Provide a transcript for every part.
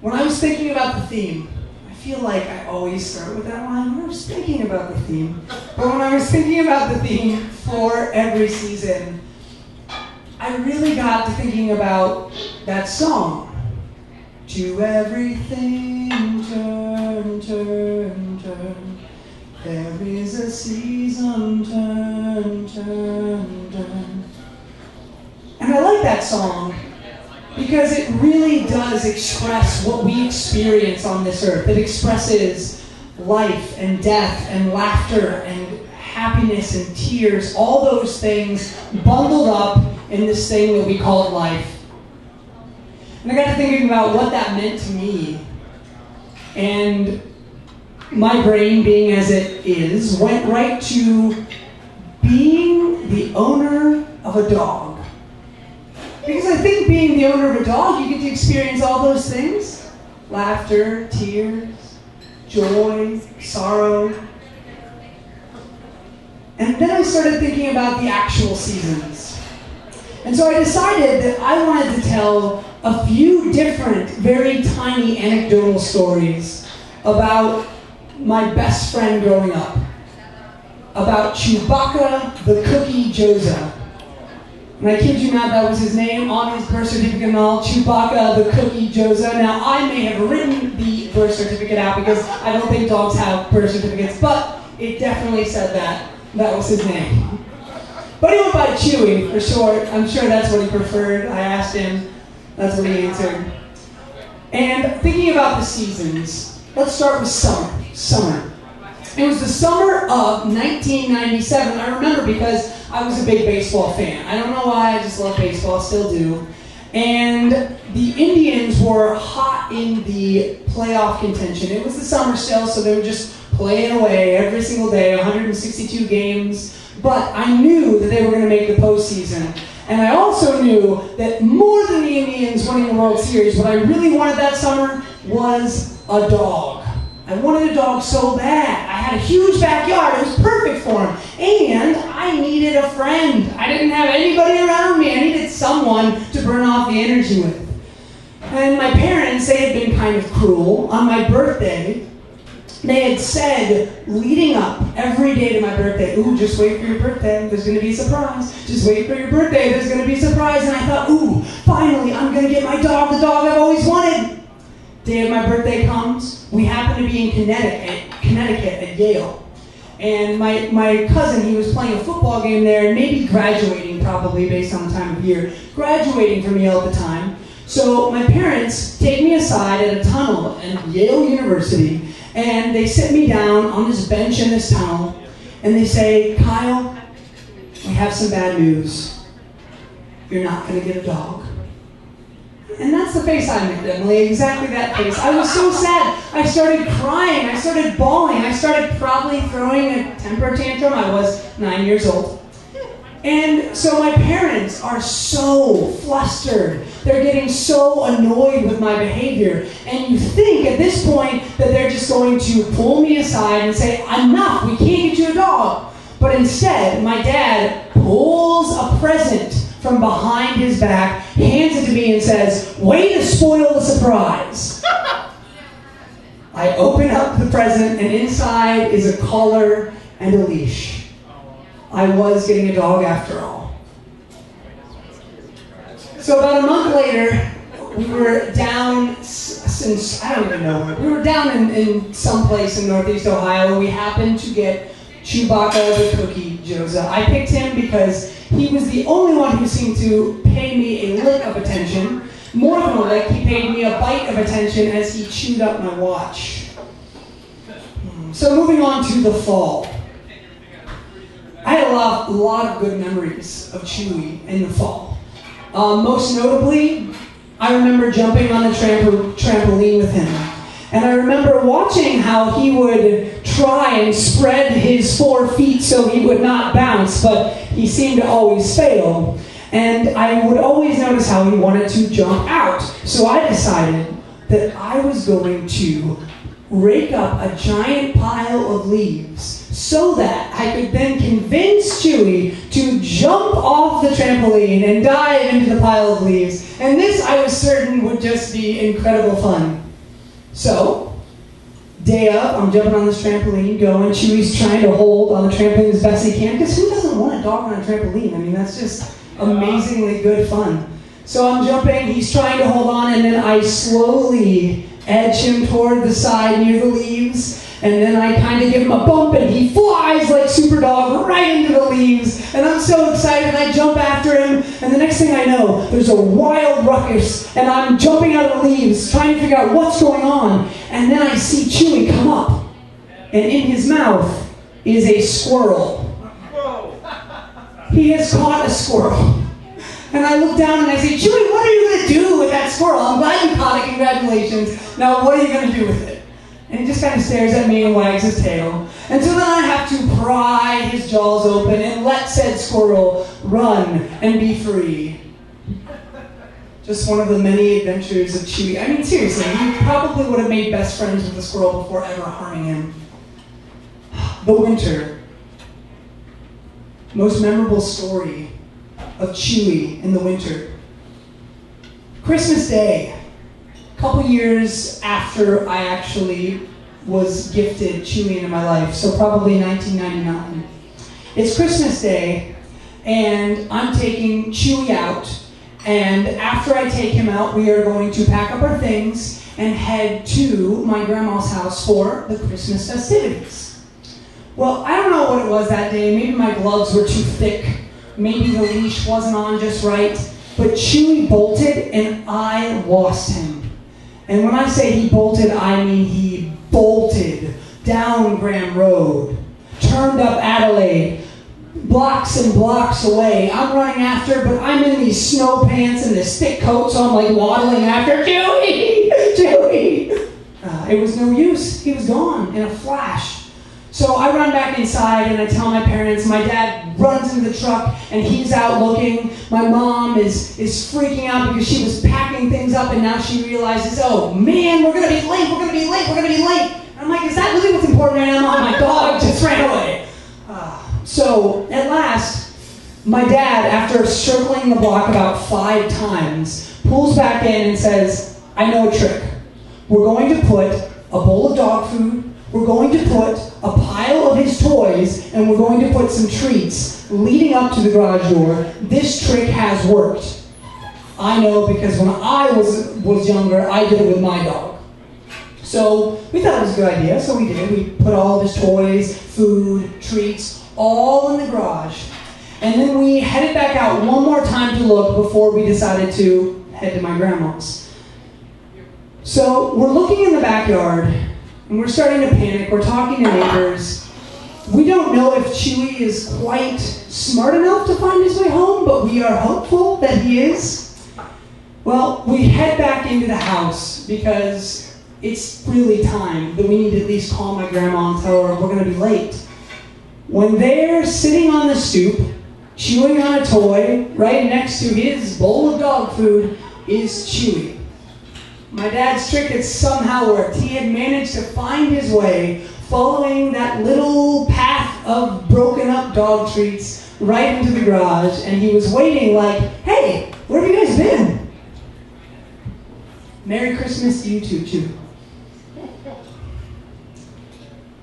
When I was thinking about the theme, I feel like I always start with that line, when I was thinking about the theme. But when I was thinking about the theme for every season, I really got to thinking about that song. To everything turn, turn, turn. There is a season, turn, turn, turn. And I like that song because it really does express what we experience on this earth. It expresses life and death and laughter and happiness and tears, all those things bundled up in this thing that we call life. And I got to thinking about what that meant to me. And my brain, being as it is, went right to being the owner of a dog. Because I think being the owner of a dog, you get to experience all those things. Laughter, tears, joy, sorrow. And then I started thinking about the actual seasons. And so I decided that I wanted to tell a few different, very tiny anecdotal stories about my best friend growing up. About Chewbacca the cookie Jozsa. And I kid you not, that was his name on his birth certificate and all, Chewbacca the cookie Jozsa. Now, I may have written the birth certificate out because I don't think dogs have birth certificates, but it definitely said that. That was his name. But he went by Chewy for short. I'm sure that's what he preferred. I asked him. That's what he answered. And thinking about the seasons, let's start with summer. It was the summer of 1997. I remember because I was a big baseball fan. I don't know why, I just love baseball, still do. And the Indians were hot in the playoff contention. It was the summer still, so they were just playing away every single day, 162 games. But I knew that they were going to make the postseason. And I also knew that more than the Indians winning the World Series, what I really wanted that summer was a dog. I wanted a dog so bad. I had a huge backyard. It was perfect for him. And I needed a friend. I didn't have anybody around me. I needed someone to burn off the energy with. And my parents, they had been kind of cruel. On my birthday, they had said, leading up every day to my birthday, ooh, just wait for your birthday, there's going to be a surprise. Just wait for your birthday, there's going to be a surprise. And I thought, ooh, finally, I'm going to get my dog, the dog I've always wanted. Day of my birthday comes. We happen to be in Connecticut at Yale. And my cousin, he was playing a football game there, and maybe graduating probably based on the time of year, graduating from Yale at the time. So my parents take me aside at a tunnel at Yale University, and they sit me down on this bench in this tunnel, and they say, Kyle, we have some bad news. You're not going to get a dog. And that's the face I made, Emily, exactly that face. I was so sad. I started crying. I started bawling. I started probably throwing a temper tantrum. I was 9 years old. And so my parents are so flustered. They're getting so annoyed with my behavior. And you think at this point that they're just going to pull me aside and say, enough, we can't get you a dog. But instead, my dad pulls a present from behind his back, hands it to me and says, way to spoil the surprise. I open up the present and inside is a collar and a leash. I was getting a dog after all. So about a month later, we were down I don't even know where. We were down in some place in Northeast Ohio and we happened to get Chewbacca the cookie Jozsa. I picked him because he was the only one who seemed to pay me a lick of attention. More than a lick, he paid me a bite of attention as he chewed up my watch. So moving on to the fall. I had a lot of good memories of Chewy in the fall. Most notably, I remember jumping on the trampoline with him. And I remember watching how he would try and spread his 4 feet so he would not bounce, but he seemed to always fail. And I would always notice how he wanted to jump out. So I decided that I was going to rake up a giant pile of leaves so that I could then convince Chewy to jump off the trampoline and dive into the pile of leaves. And this, I was certain, would just be incredible fun. So, day up, I'm jumping on this trampoline, going. Chewy's trying to hold on the trampoline as best he can, because who doesn't want a dog on a trampoline? I mean, that's just amazingly good fun. So I'm jumping, he's trying to hold on, and then I slowly edge him toward the side near the leaves, and then I kind of give him a bump, and he flies like Super Dog right into the leaves, and I'm so excited, and I jump after him, and the next thing I know, there's a wild ruckus, and I'm jumping out of the leaves, trying to figure out what's going on, and then I see Chewy come up, and in his mouth is a squirrel. He has caught a squirrel. And I look down and I say, Chewy, what are you going to do with that squirrel? I'm glad you caught it, congratulations. Now what are you going to do with it? And he just kind of stares at me and wags his tail. And so then I have to pry his jaws open and let said squirrel run and be free. Just one of the many adventures of Chewy. I mean, seriously, he probably would have made best friends with the squirrel before ever harming him. The winter. Most memorable story of Chewy in the winter. Christmas Day, a couple years after I actually was gifted Chewy into my life, so probably 1999. It's Christmas Day, and I'm taking Chewy out, and after I take him out, we are going to pack up our things and head to my grandma's house for the Christmas festivities. Well, I don't know what it was that day. Maybe my gloves were too thick. Maybe the leash wasn't on just right, but Chewy bolted and I lost him. And when I say he bolted, I mean he bolted down Graham Road, turned up Adelaide, blocks and blocks away. I'm running after, but I'm in these snow pants and this thick coat, so I'm like waddling after, Chewy, Chewy. It was no use. He was gone in a flash. So I run back inside and I tell my parents. My dad runs into the truck and he's out looking. My mom is freaking out because she was packing things up and now she realizes, oh man, we're going to be late, we're going to be late, we're going to be late. And I'm like, is that really what's important right now? My dog just ran away. So at last, my dad, after circling the block about 5 times, pulls back in and says, I know a trick. We're going to put a bowl of dog food, we're going to put a pile of his toys, and we're going to put some treats leading up to the garage door. This trick has worked. I know because when I was younger, I did it with my dog. So we thought it was a good idea, so we did. We put all of his toys, food, treats, all in the garage. And then we headed back out one more time to look before we decided to head to my grandma's. So we're looking in the backyard, and we're starting to panic. We're talking to neighbors. We don't know if Chewy is quite smart enough to find his way home, but we are hopeful that he is. Well, we head back into the house because it's really time that we need to at least call my grandma and tell her we're going to be late. When they're sitting on the stoop, chewing on a toy, right next to his bowl of dog food is Chewy. My dad's trick had somehow worked. He had managed to find his way, following that little path of broken up dog treats right into the garage, and he was waiting like, hey, where have you guys been? Merry Christmas to you too.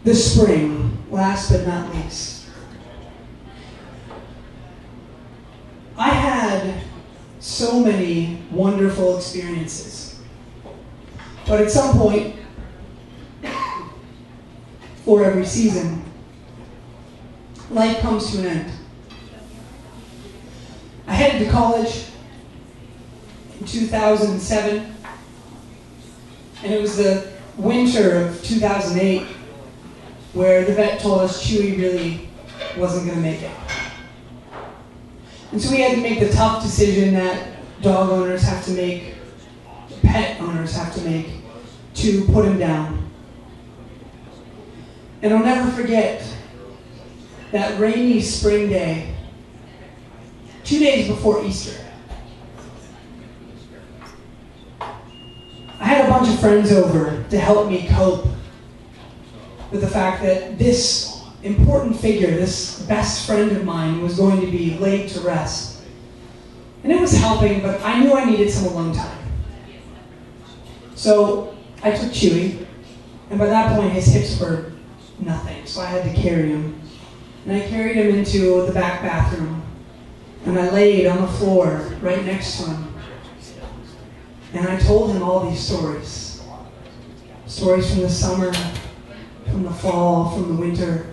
The spring, last but not least. I had so many wonderful experiences. But at some point, for every season, life comes to an end. I headed to college in 2007, and it was the winter of 2008 where the vet told us Chewy really wasn't going to make it. And so we had to make the tough decision that dog owners have to make, pet owners have to make, to put him down. And I'll never forget that rainy spring day, 2 days before Easter. I had a bunch of friends over to help me cope with the fact that this important figure, this best friend of mine, was going to be laid to rest. And it was helping, but I knew I needed some alone time. So I took Chewy, and by that point his hips were nothing, so I had to carry him. And I carried him into the back bathroom, and I laid on the floor right next to him. And I told him all these stories. Stories from the summer, from the fall, from the winter.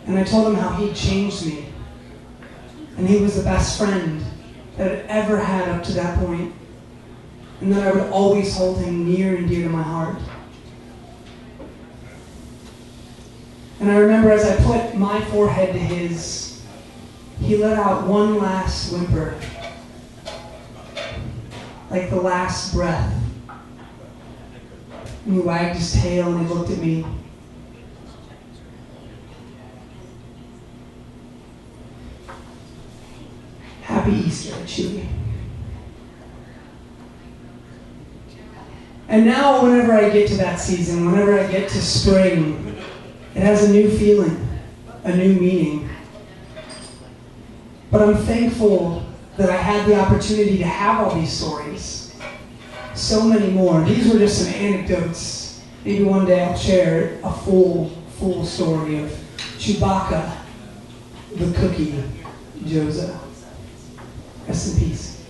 And I told him how he'd changed me. And he was the best friend that I'd ever had up to that point. And that I would always hold him near and dear to my heart. And I remember as I put my forehead to his, he let out one last whimper, like the last breath. And he wagged his tail and he looked at me. Happy Easter, Chewy. And now whenever I get to that season, whenever I get to spring, it has a new feeling, a new meaning. But I'm thankful that I had the opportunity to have all these stories. So many more. These were just some anecdotes. Maybe one day I'll share a full story of Chewbacca, the cookie, Jozsa. Rest in peace.